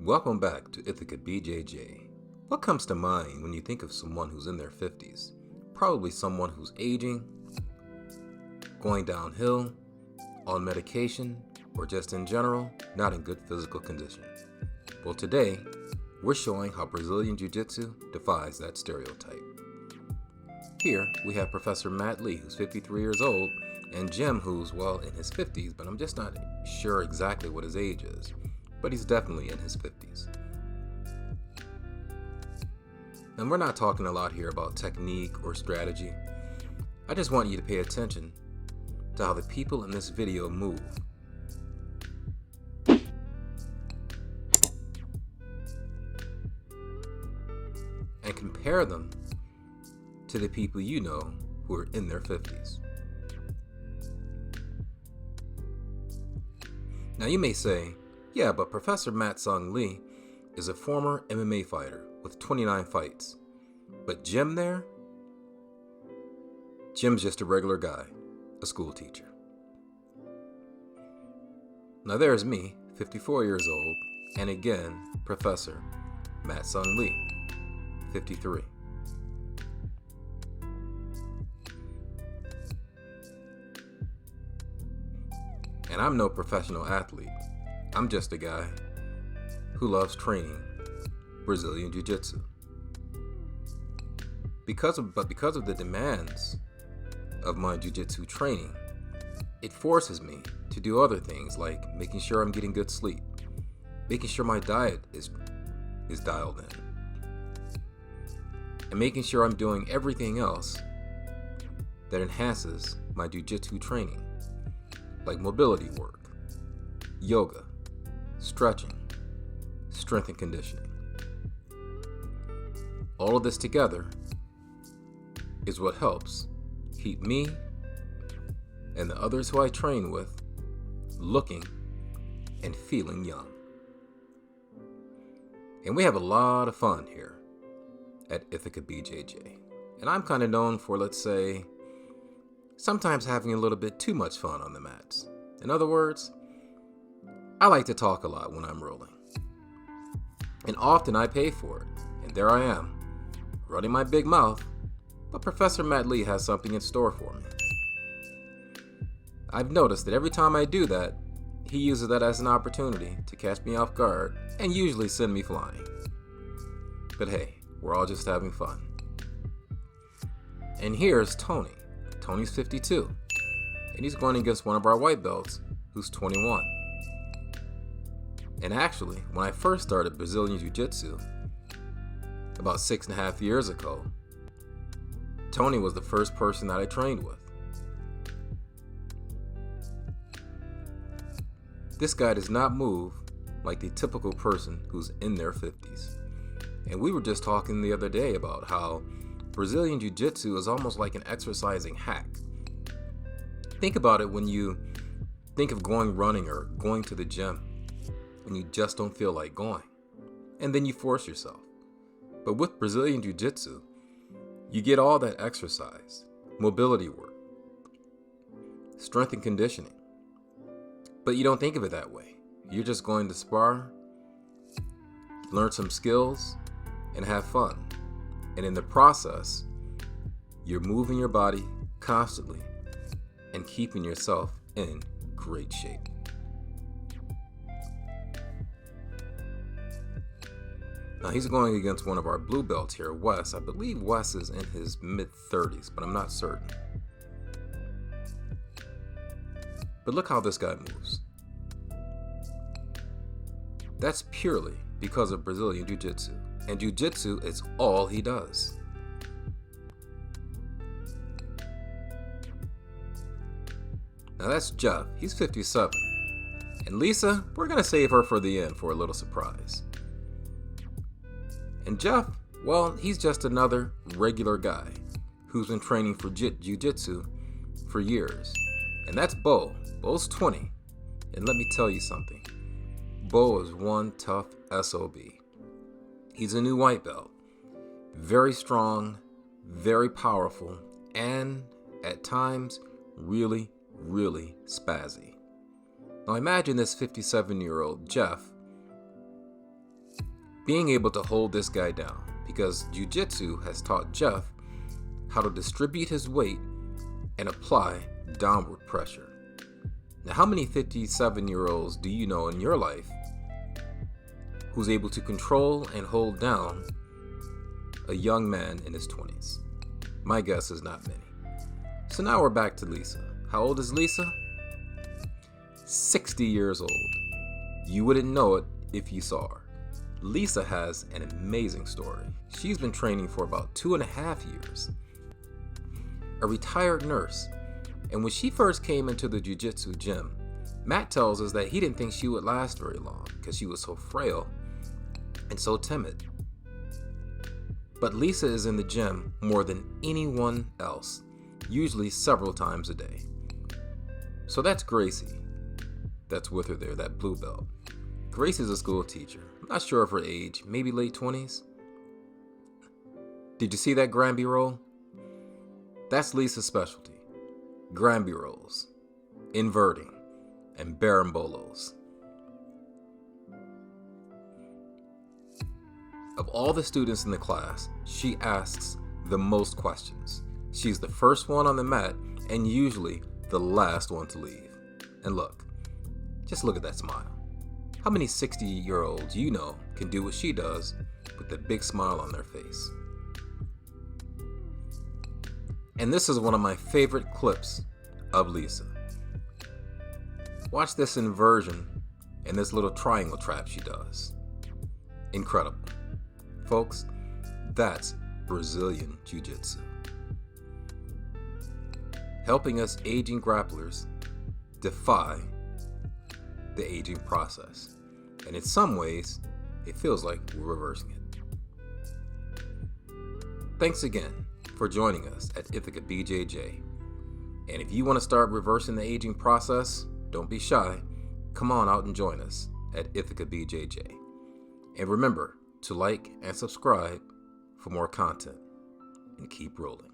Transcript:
Welcome back to Ithaca BJJ. What comes to mind when you think of someone who's in their 50s? Probably someone who's aging, going downhill, on medication, or just in general, not in good physical condition. Well, today, we're showing how Brazilian Jiu Jitsu defies that stereotype. Here, we have Professor Matt Lee, who's 53 years old, and Jim, who's, well, in his 50s, but I'm just not sure exactly what his age is. But he's definitely in his 50s. And we're not talking a lot here about technique or strategy. I just want you to pay attention to how the people in this video move. And compare them to the people you know who are in their 50s. Now you may say, yeah, but Professor Matt Sung Lee is a former MMA fighter with 29 fights. But Jim there? Jim's just a regular guy, a school teacher. Now there's me, 54 years old, and again, Professor Matt Sung Lee, 53. And I'm no professional athlete. I'm just a guy who loves training Brazilian Jiu Jitsu. Because of the demands of my Jiu Jitsu training, it forces me to do other things like making sure I'm getting good sleep, making sure my diet is dialed in, and making sure I'm doing everything else that enhances my Jiu Jitsu training, like mobility work, yoga, stretching, strength and conditioning. All of this together is what helps keep me and the others who I train with looking and feeling young. And we have a lot of fun here at Ithaca BJJ. And I'm kind of known for, let's say, sometimes having a little bit too much fun on the mats. In other words, I like to talk a lot when I'm rolling. And often I pay for it. And there I am, running my big mouth, but Professor Matt Lee has something in store for me. I've noticed that every time I do that, he uses that as an opportunity to catch me off guard and usually send me flying. But hey, we're all just having fun. And here's Tony. Tony's 52, and he's going against one of our white belts who's 21. And actually, when I first started Brazilian Jiu Jitsu about 6.5 years ago, Tony was the first person that I trained with. This guy does not move like the typical person who's in their 50s. And we were just talking the other day about how Brazilian Jiu Jitsu is almost like an exercising hack. Think about it when you think of going running or going to the gym and you just don't feel like going. And then you force yourself. But with Brazilian Jiu Jitsu, you get all that exercise, mobility work, strength and conditioning. But you don't think of it that way. You're just going to spar, learn some skills, and have fun. And in the process, you're moving your body constantly and keeping yourself in great shape. Now he's going against one of our blue belts here, Wes. I believe Wes is in his mid-30s, but I'm not certain. But look how this guy moves. That's purely because of Brazilian Jiu Jitsu. And Jiu Jitsu is all he does. Now that's Jeff. He's 57. And Lisa, we're going to save her for the end for a little surprise. And Jeff, well, he's just another regular guy who's been training for Jiu Jitsu for years. And that's Bo. Bo's 20. And let me tell you something. Bo is one tough SOB. He's a new white belt. Very strong, very powerful, and at times really, really spazzy. Now imagine this 57-year-old Jeff being able to hold this guy down, because Jiu-Jitsu has taught Jeff how to distribute his weight and apply downward pressure. Now, how many 57-year-olds do you know in your life who's able to control and hold down a young man in his 20s? My guess is not many. So now we're back to Lisa. How old is Lisa? 60 years old. You wouldn't know it if you saw her. Lisa has an amazing story. She's been training for about 2.5 years. A retired nurse. And when she first came into the jiu-jitsu gym, Matt tells us that he didn't think she would last very long because she was so frail and so timid. But Lisa is in the gym more than anyone else, usually several times a day. So that's Gracie. That's with her there, that blue belt. Gracie's a school teacher. I'm not sure of her age, maybe late 20s. Did you see that Granby roll? That's Lisa's specialty. Granby rolls, inverting, and barambolos. Of all the students in the class, she asks the most questions. She's the first one on the mat and usually the last one to leave. And just look at that smile. How many 60-year-olds you know can do what she does with a big smile on their face? And this is one of my favorite clips of Lisa. Watch this inversion and this little triangle trap she does. Incredible. Folks, that's Brazilian Jiu Jitsu. Helping us aging grapplers defy the aging process. And in some ways, it feels like we're reversing it. Thanks again for joining us at Ithaca BJJ. And if you want to start reversing the aging process, don't be shy. Come on out and join us at Ithaca BJJ. And remember to like and subscribe for more content. And keep rolling.